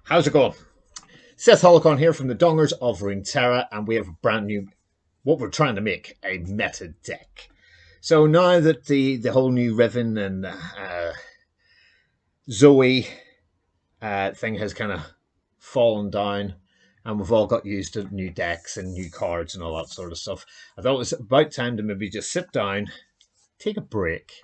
How's it going? Seth Holocon here from the Dongers of Runeterra, and we have a brand new, what we're trying to make, a meta deck. So now that the whole new Riven and Zoe thing has kind of fallen down, and we've all got used to new decks and new cards and all that sort of stuff, I thought it was about time to maybe just sit down, take a break,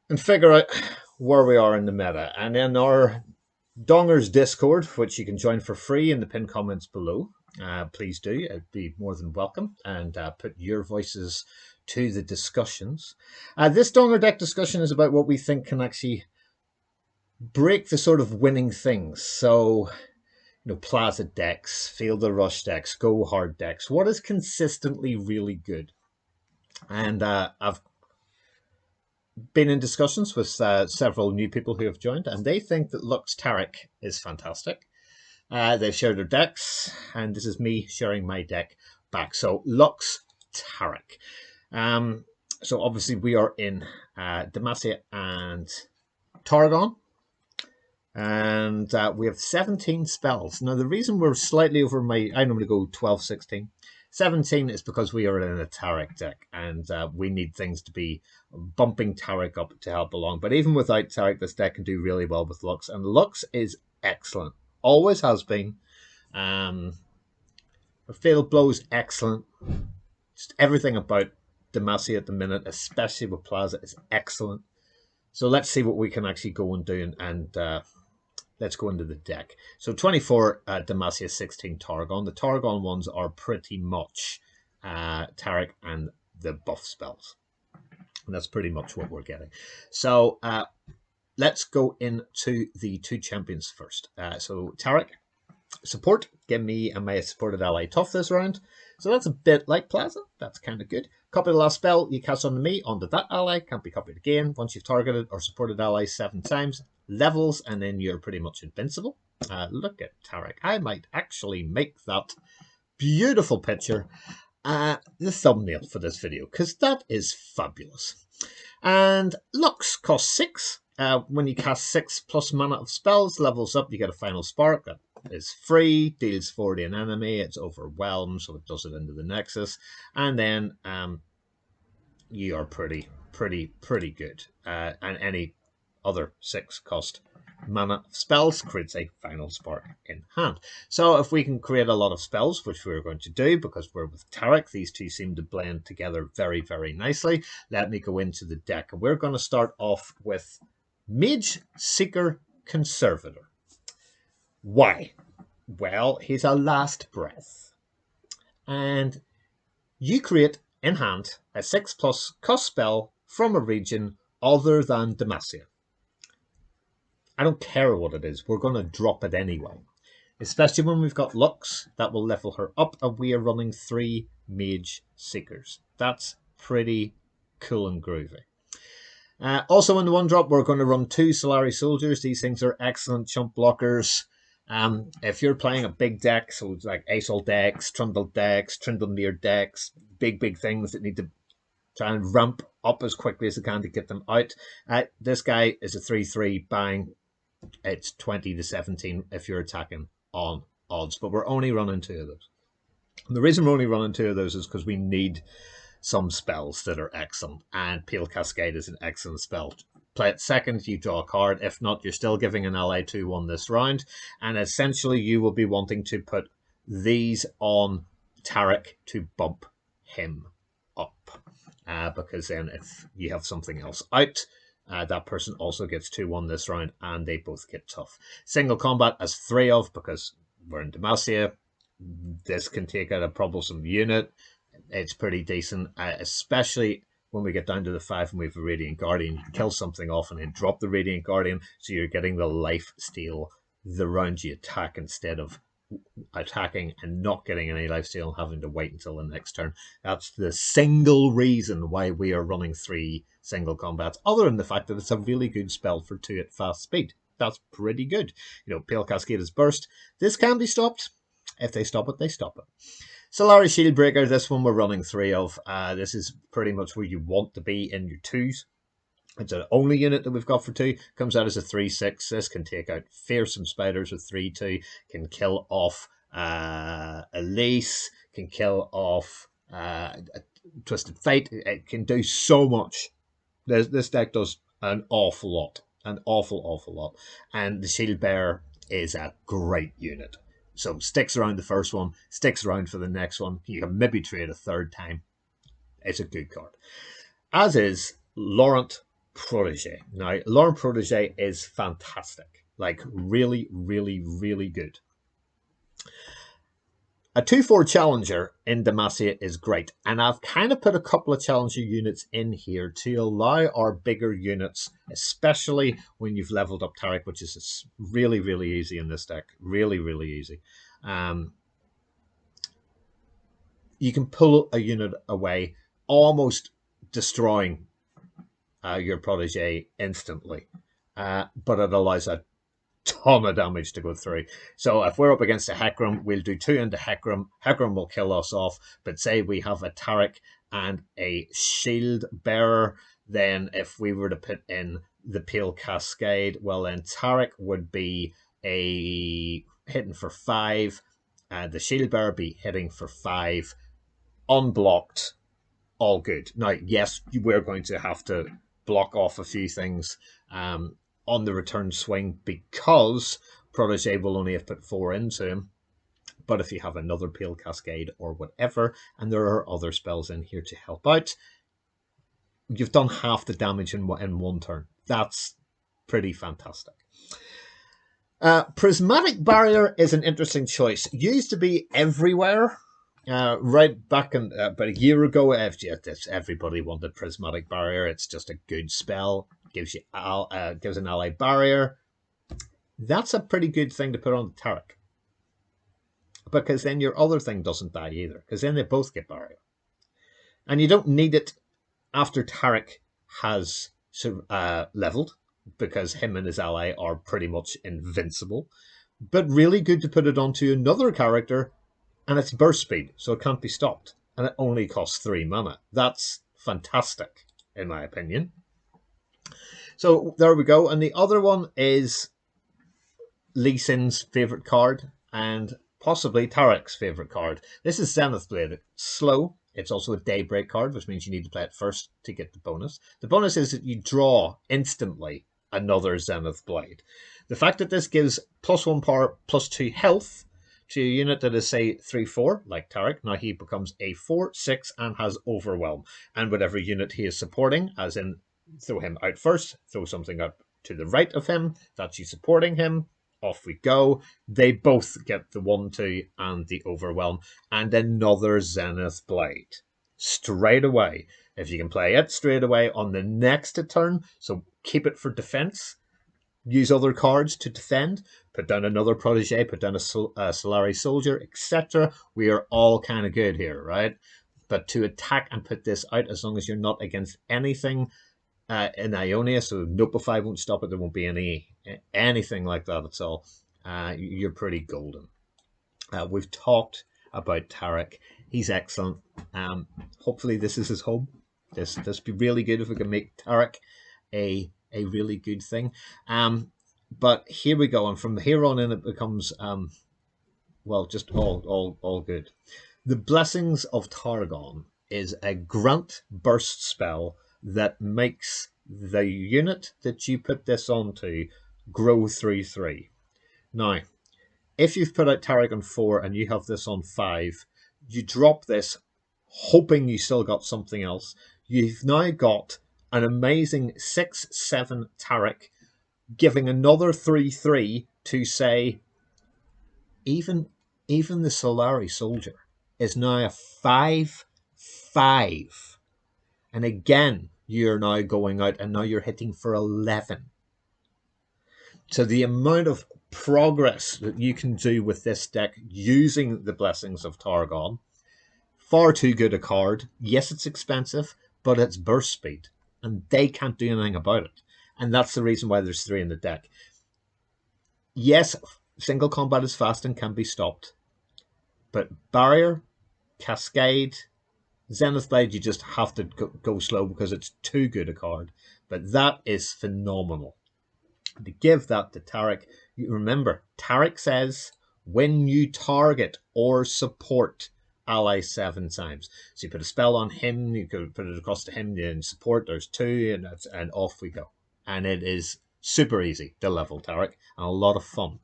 and figure out where we are in the meta. And in our Donger's Discord, which you can join for free in the pinned comments below. Please do. It'd be more than welcome. And put your voices to the discussions. This Donger deck discussion is about what we think can actually break the sort of winning things. So, Plaza decks, Field of Rush decks, Go Hard decks. What is consistently really good? And I've been in discussions with several new people who have joined, and they think that Lux Taric is fantastic. They've shared their decks, and this is me sharing my deck back. So Lux Taric. So obviously we are in Demacia and Targon, and we have 17 spells. Now the reason we're slightly over I normally go 12, 16. 17 is because we are in a Taric deck, and we need things to be bumping Taric up to help along. But even without Taric, this deck can do really well with Lux, and Lux is excellent. Always has been. Fatal Blow is excellent. Just everything about Demacia at the minute, especially with Plaza, is excellent. So let's see what we can actually go and do, and let's go into the deck. So 24 Demacia, 16 Targon. The Targon ones are pretty much Taric and the buff spells. And that's pretty much what we're getting. So let's go into the two champions first. So Taric, support. Give me and my supported ally tough this round. So that's a bit like Plaza. That's kind of good. Copy the last spell you cast onto me, onto that ally. Can't be copied again. Once you've targeted or supported allies 7 times, levels, and then you're pretty much invincible. Look at Taric. I might actually make that beautiful picture the thumbnail for this video, because that is fabulous. And Lux costs 6. When you cast 6 plus mana of spells, levels up, you get a final spark. That is free, deals 40 an enemy, it's overwhelmed, so it does it into the Nexus. And then you are pretty good. And any other 6 cost mana spells creates a final spark in hand. So if we can create a lot of spells, which we're going to do because we're with Taric, these two seem to blend together very, very nicely. Let me go into the deck. And we're going to start off with Mage, Seeker, Conservator. Why? Well, he's a last breath. And you create in hand a 6+ cost spell from a region other than Demacia. I don't care what it is, we're going to drop it anyway. Especially when we've got Lux, that will level her up, and we are running 3 Mage Seekers. That's pretty cool and groovy. Also in the 1-drop, we're going to run 2 Solari Soldiers. These things are excellent chump blockers. If you're playing a big deck, so it's like Aesol decks, Trundle decks, Trindlemere decks, big things that need to try and ramp up as quickly as they can to get them out. This guy is a 3/3 bang. It's 20 to 17 if you're attacking on odds, but we're only running 2 of those. And the reason we're only running 2 of those is because we need some spells that are excellent, and Pale Cascade is an excellent spell. Play it second, you draw a card. If not, you're still giving an ally 2/1 this round, and essentially you will be wanting to put these on Taric to bump him up, because then if you have something else out, that person also gets 2/1 this round, and they both get tough. Single combat as 3 of, because we're in Demacia. This can take out a troublesome unit. It's pretty decent, especially when we get down to the 5 and we have a Radiant Guardian. You can kill something off and then drop the Radiant Guardian, so you're getting the life steal the round you attack, instead of attacking and not getting any lifesteal and having to wait until the next turn. That's the single reason why we are running 3 single combats, other than the fact that it's a really good spell for 2 at fast speed. That's pretty good. Pale Cascade is burst. This can be stopped. If they stop it, they stop it. Solari Shieldbreaker, this one we're running 3 of. This is pretty much where you want to be in your 2s. It's an only unit that we've got for 2. Comes out as a 3/6. This can take out fearsome spiders with 3/2. Can kill off Elise. Can kill off Twisted Fate. It can do so much. This deck does an awful lot. An awful lot. And the Shield Bearer is a great unit. So sticks around the first one, sticks around for the next one. You can maybe trade a third time. It's a good card. As is Laurent Protege. Now, Laurent Protege is fantastic. Like, really, really, really good. A 2/4 Challenger in Demacia is great, and I've kind of put a couple of Challenger units in here to allow our bigger units, especially when you've leveled up Taric, which is really, really easy in this deck. Really, really easy. You can pull a unit away, almost destroying your Protege instantly, but it allows a ton of damage to go through. So if we're up against a Hecarim, we'll do 2 into Hecarim. Hecarim will kill us off. But say we have a Taric and a Shield Bearer, then if we were to put in the Pale Cascade, well then Taric would be a hitting for 5, and the Shield Bearer be hitting for 5, unblocked, all good. Now, yes, we're going to have to block off a few things on the return swing because Protege will only have put 4 into him. But if you have another Pale Cascade or whatever, and there are other spells in here to help out, you've done half the damage in one turn. That's pretty fantastic. Prismatic Barrier is an interesting choice. It used to be everywhere. Right back in, about a year ago, everybody wanted Prismatic Barrier. It's just a good spell. Gives you gives an ally barrier. That's a pretty good thing to put on the Taric, because then your other thing doesn't die either, because then they both get barrier. And you don't need it after Taric has leveled, because him and his ally are pretty much invincible. But really good to put it onto another character, and it's burst speed, so it can't be stopped. And it only costs 3 mana. That's fantastic, in my opinion. So there we go. And the other one is Lee Sin's favourite card, and possibly Taric's favourite card. This is Zenith Blade. It's slow. It's also a Daybreak card, which means you need to play it first to get the bonus. The bonus is that you draw instantly another Zenith Blade. The fact that this gives +1 power, +2 health to a unit that is, say, 3/4, like Taric, now he becomes a 4/6 and has Overwhelm. And whatever unit he is supporting, as in throw him out first, throw something up to the right of him, that's you supporting him, off we go. They both get the 1/2 and the Overwhelm, and another Zenith Blade. Straight away. If you can play it straight away on the next turn, so keep it for defense, use other cards to defend, put down another Protege, put down a Solari Soldier, etc. We are all kind of good here, right? But to attack and put this out, as long as you're not against anything in Ionia, so Notify won't stop it, there won't be anything like that at all, you're pretty golden. We've talked about Taric. He's excellent. Hopefully this is his home. This be really good if we can make Taric a really good thing. But here we go, and from here on in it becomes well, just all good. The Blessings of Targon is a grant burst spell that makes the unit that you put this onto grow 3/3. Now, if you've put out Taric on 4 and you have this on 5, you drop this hoping you still got something else. You've now got an amazing 6/7 Taric, giving another 3/3 to, say, even the Solari Soldier is now a 5/5. And again, you're now going out and now you're hitting for 11. So the amount of progress that you can do with this deck using the Blessings of Targon, far too good a card. Yes, it's expensive, but it's burst speed, and they can't do anything about it. And that's the reason why there's 3 in the deck. Yes, single combat is fast and can be stopped, but Barrier, Cascade, Zenith Blade, you just have to go slow because it's too good a card. But that is phenomenal. To give that to Taric, you remember, Taric says when you target or support ally 7 times. So you put a spell on him, you could put it across to him, and support, there's 2, and off we go. And it is super easy to level Taric, and a lot of fun.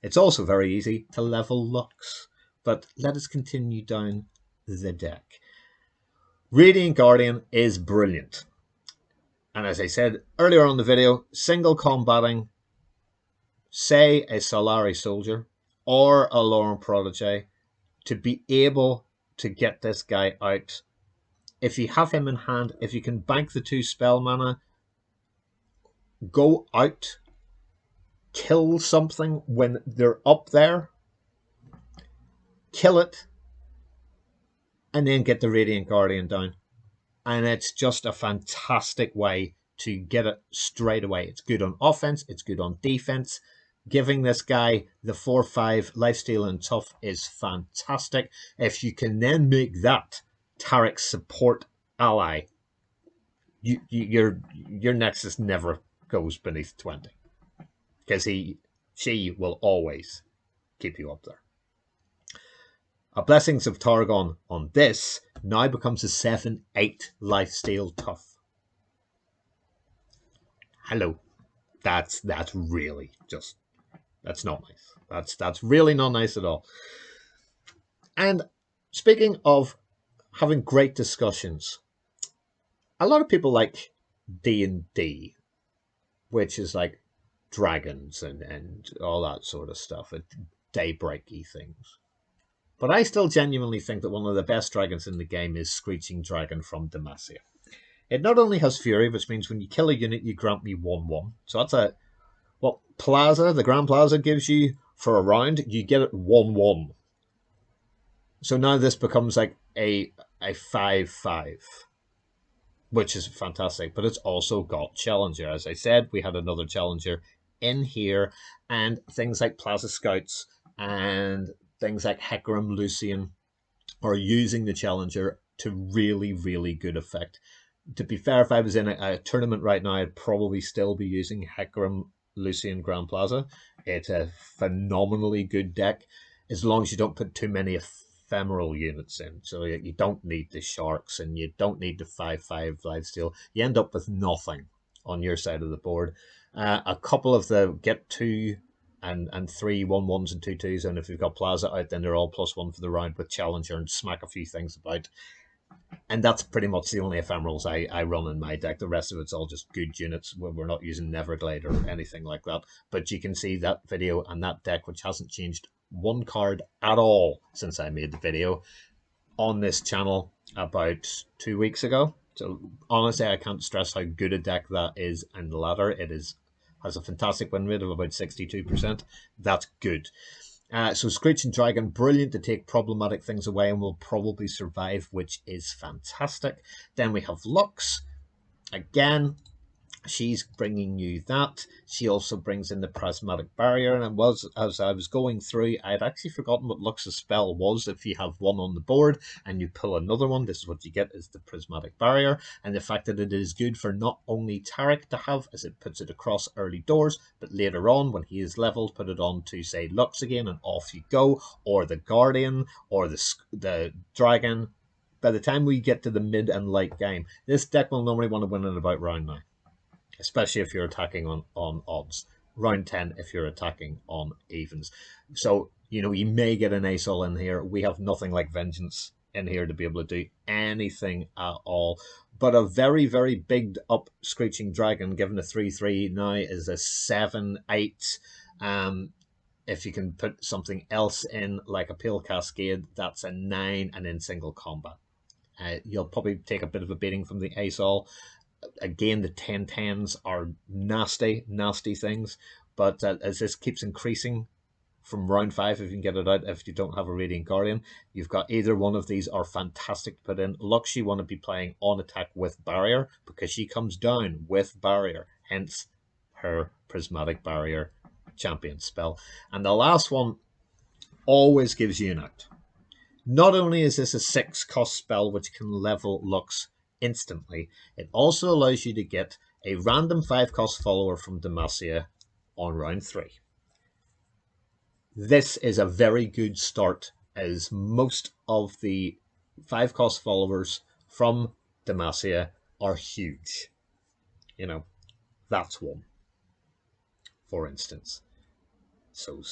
It's also very easy to level Lux. But let us continue down the deck. Radiant Guardian is brilliant. And as I said earlier on the video, single combating, say, a Solari soldier or a Lorn Protege, to be able to get this guy out. If you have him in hand, if you can bank the 2 spell mana, go out, kill something when they're up there, kill it, and then get the Radiant Guardian down. And it's just a fantastic way to get it straight away. It's good on offense, it's good on defense. Giving this guy the 4/5 lifesteal and tough is fantastic. If you can then make that Taric's support ally, your Nexus never goes beneath 20. Because she will always keep you up there. A Blessings of Targon on this now becomes a 7/8 lifesteal tough. Hello. That's really just, that's not nice. That's really not nice at all. And speaking of having great discussions, a lot of people like D&D, which is like dragons and all that sort of stuff, daybreaky things. But I still genuinely think that one of the best dragons in the game is Screeching Dragon from Demacia. It not only has Fury, which means when you kill a unit, you grant me 1/1. So that's what Plaza, the Grand Plaza, gives you for a round. You get it 1/1. So now this becomes like a 5/5, which is fantastic. But it's also got Challenger. As I said, we had another Challenger in here, and things like Plaza Scouts and things like Hecarim Lucian are using the Challenger to really, really good effect. To be fair, if I was in a tournament right now, I'd probably still be using Hecarim Lucian Grand Plaza. It's a phenomenally good deck, as long as you don't put too many ephemeral units in. So you don't need the Sharks and you don't need the 5/5 lifesteal. You end up with nothing on your side of the board. A couple of the get 2 and 3 1/1s and 2/2s, and if you've got Plaza out, then they're all +1 for the round with Challenger and smack a few things about. And that's pretty much the only ephemerals I run in my deck. The rest of it's all just good units. We're not using Neverglade or anything like that. But you can see that video and that deck, which hasn't changed one card at all since I made the video, on this channel about 2 weeks ago. So honestly, I can't stress how good a deck that is. And ladder, has a fantastic win rate of about 62%. That's good. So Screeching Dragon, brilliant to take problematic things away and will probably survive, which is fantastic. Then we have Lux. Again, she's bringing you that. She also brings in the Prismatic Barrier, and as I was going through, I had actually forgotten what Lux's spell was. If you have one on the board and you pull another one, this is what you get, is the Prismatic Barrier, and the fact that it is good for not only Taric to have, as it puts it across early doors, but later on, when he is leveled, put it on to, say, Lux again, and off you go, or the Guardian, or the Dragon. By the time we get to the mid and late game, this deck will normally want to win in about round 9. Especially if you're attacking on odds. Round 10 if you're attacking on evens. So, you may get an ace-all in here. We have nothing like Vengeance in here to be able to do anything at all. But a very, very big up Screeching Dragon, given a 3/3 now, is a 7/8. If you can put something else in, like a Pale Cascade, that's a 9, and in single combat. You'll probably take a bit of a beating from the ace-all. Again, the 10/10s are nasty, nasty things. But as this keeps increasing from round 5, if you can get it out, if you don't have a Radiant Guardian, you've got either one of these are fantastic to put in. Lux, you want to be playing on attack with Barrier, because she comes down with Barrier, hence her Prismatic Barrier champion spell. And the last one always gives you an out. Not only is this a 6-cost spell which can level Lux instantly, it also allows you to get a random 5-cost follower from Demacia on round 3. This is a very good start, as most of the 5-cost followers from Demacia are huge. You know, that's one, for instance. So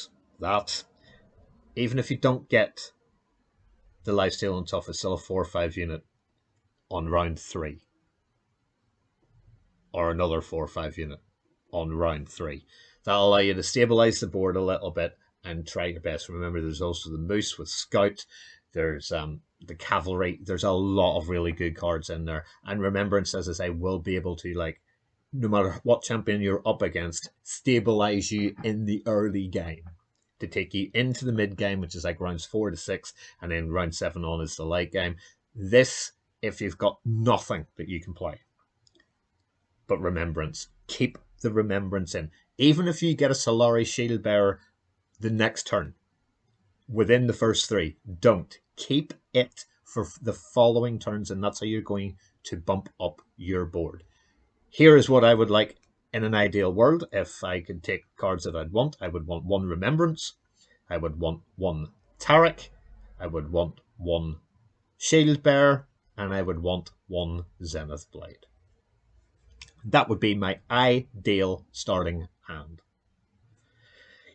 that, even if you don't get the lifesteal on top, it's still a 4 or 5 unit on round 3. Or another 4 or 5 unit on round 3. That'll allow you to stabilize the board a little bit and try your best. Remember, there's also the Moose with Scout. There's the Cavalry. There's a lot of really good cards in there. And Remembrance, as I say, will be able to, like, no matter what champion you're up against, stabilize you in the early game to take you into the mid game, which is like rounds 4 to 6, and then round 7 on is the late game. This, if you've got nothing that you can play. But Remembrance, keep the Remembrance in. Even if you get a Solari Shield Bearer the next turn, within the first 3, don't. Keep it for the following turns, and that's how you're going to bump up your board. Here is what I would like in an ideal world. If I could take cards that I'd want, I would want 1 Remembrance. I would want 1 Taric. I would want 1 Shield Bearer. And I would want 1 Zenith Blade. That would be my ideal starting hand.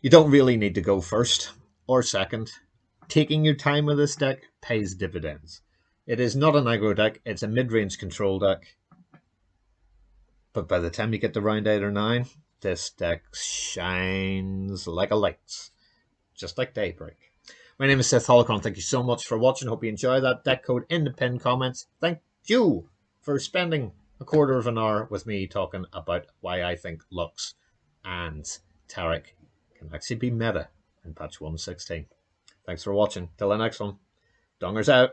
You don't really need to go first or second. Taking your time with this deck pays dividends. It is not an aggro deck, it's a mid-range control deck. But by the time you get to round 8 or 9, this deck shines like a light. Just like Daybreak. My name is Seth Holocron. Thank you so much for watching. Hope you enjoy that deck code in the pinned comments. Thank you for spending a quarter of an hour with me talking about why I think Lux and Taric can actually be meta in patch 1.16. Thanks for watching. Till the next one. Dongers out.